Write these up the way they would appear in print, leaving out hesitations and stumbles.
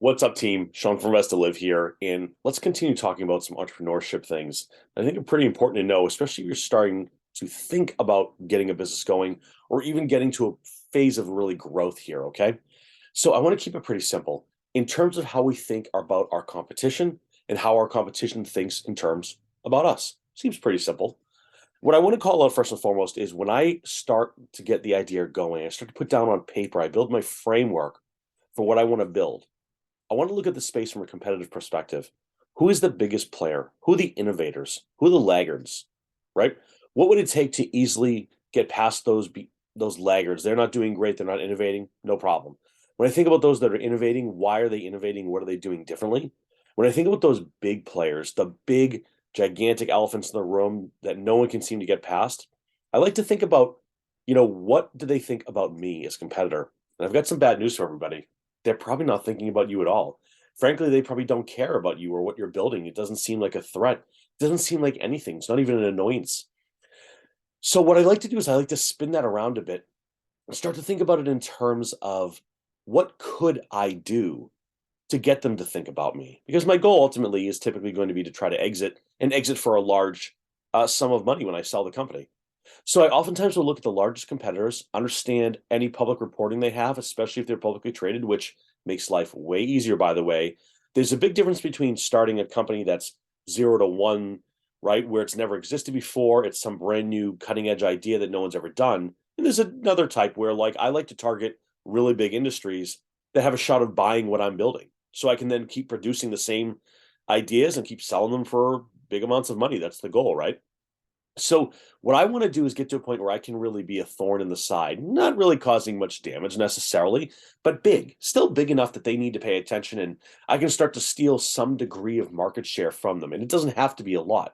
What's up, team? Sean from Rest to Live here, and let's continue talking about some entrepreneurship things. I think are pretty important to know, especially if you're starting to think about getting a business going or even getting to a phase of really growth here, okay? So I want to keep it pretty simple in terms of how we think about our competition and how our competition thinks in terms about us. Seems pretty simple. What I want to call out first and foremost is when I start to get the idea going, I start to put down on paper, I build my framework for what I want to build. I want to look at the space from a competitive perspective. Who is the biggest player? Who are the innovators? Who are the laggards? Right? What would it take to easily get past those laggards? They're not doing great. They're not innovating. No problem. When I think about those that are innovating, why are they innovating? What are they doing differently? When I think about those big players, the big gigantic elephants in the room that no one can seem to get past, I like to think about, what do they think about me as a competitor? And I've got some bad news for everybody. They're probably not thinking about you at all. Frankly, they probably don't care about you or what you're building. It doesn't seem like a threat. It doesn't seem like anything. It's not even an annoyance. So what I like to do is I like to spin that around a bit and start to think about it in terms of what could I do to get them to think about me? Because my goal ultimately is typically going to be to try to exit for a large sum of money when I sell the company. So I oftentimes will look at the largest competitors, understand any public reporting they have, especially if they're publicly traded, which makes life way easier, by the way. There's a big difference between starting a company that's 0 to 1, right, where it's never existed before, it's some brand new cutting edge idea that no one's ever done. And there's another type where, like, I like to target really big industries that have a shot of buying what I'm building. So I can then keep producing the same ideas and keep selling them for big amounts of money. That's the goal, right? So what I want to do is get to a point where I can really be a thorn in the side, not really causing much damage necessarily, but big, still big enough that they need to pay attention and I can start to steal some degree of market share from them. And it doesn't have to be a lot.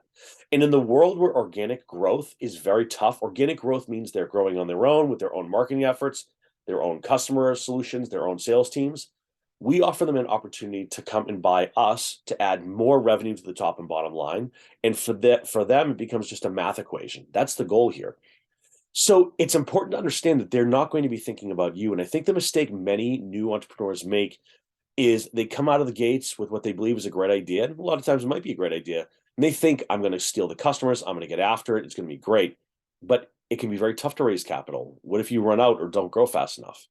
And in the world where organic growth is very tough, organic growth means they're growing on their own with their own marketing efforts, their own customer solutions, their own sales teams. We offer them an opportunity to come and buy us to add more revenue to the top and bottom line, and for them, it becomes just a math equation. That's the goal here. So it's important to understand that they're not going to be thinking about you. And I think the mistake many new entrepreneurs make is they come out of the gates with what they believe is a great idea. And a lot of times it might be a great idea. And they think, I'm going to steal the customers, I'm going to get after it, it's going to be great. But it can be very tough to raise capital. What if you run out or don't grow fast enough?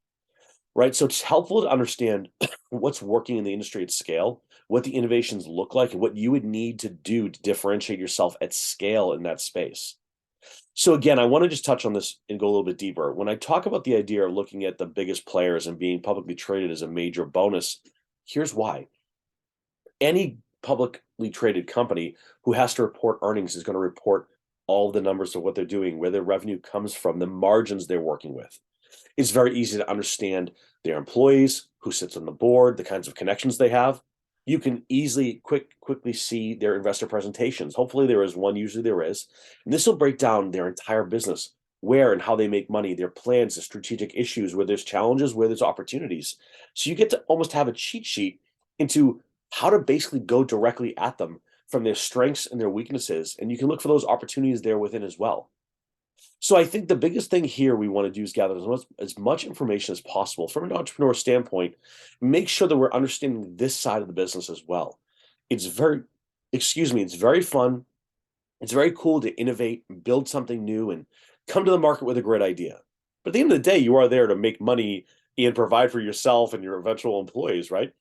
Right? So it's helpful to understand what's working in the industry at scale, what the innovations look like, and what you would need to do to differentiate yourself at scale in that space. So again, I want to just touch on this and go a little bit deeper. When I talk about the idea of looking at the biggest players and being publicly traded as a major bonus, here's why. Any publicly traded company who has to report earnings is going to report all the numbers of what they're doing, where their revenue comes from, the margins they're working with. It's very easy to understand their employees, who sits on the board, the kinds of connections they have. You can easily quickly see their investor presentations. Hopefully there is one, usually there is. And this will break down their entire business, where and how they make money, their plans, the strategic issues, where there's challenges, where there's opportunities. So you get to almost have a cheat sheet into how to basically go directly at them from their strengths and their weaknesses. And you can look for those opportunities there within as well. So I think the biggest thing here we want to do is gather as much information as possible from an entrepreneur standpoint. Make sure that we're understanding this side of the business as well. It's very, excuse me, it's very fun. It's very cool to innovate, and build something new, and come to the market with a great idea. But at the end of the day, you are there to make money and provide for yourself and your eventual employees, right?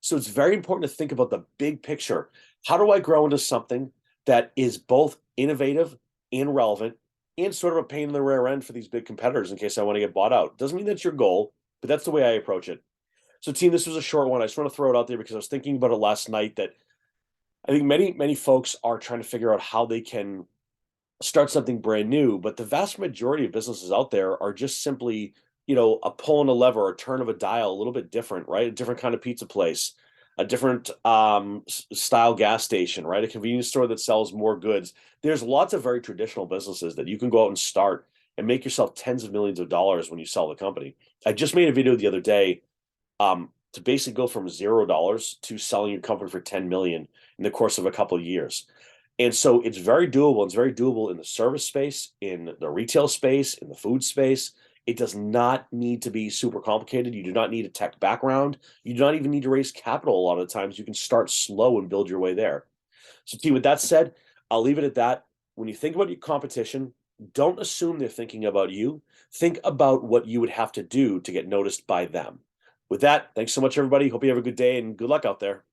So it's very important to think about the big picture. How do I grow into something that is both innovative and relevant and sort of a pain in the rear end for these big competitors in case I want to get bought out? Doesn't mean that's your goal, but that's the way I approach it. So, team, this was a short one. I just want to throw it out there because I was thinking about it last night that I think many folks are trying to figure out how they can start something brand new, but the vast majority of businesses out there are just simply, a pull on a lever, a turn of a dial, a little bit different, right? A different kind of pizza place, a different style gas station, right? A convenience store that sells more goods. There's lots of very traditional businesses that you can go out and start and make yourself tens of millions of dollars when you sell the company. I just made a video the other day to basically go from $0 to selling your company for 10 million in the course of a couple of years. And so it's very doable. It's very doable in the service space, in the retail space, in the food space, It does not need to be super complicated. You do not need a tech background. You do not even need to raise capital a lot of the times. You can start slow and build your way there. So, T, with that said, I'll leave it at that. When you think about your competition, don't assume they're thinking about you. Think about what you would have to do to get noticed by them. With that, thanks so much, everybody. Hope you have a good day and good luck out there.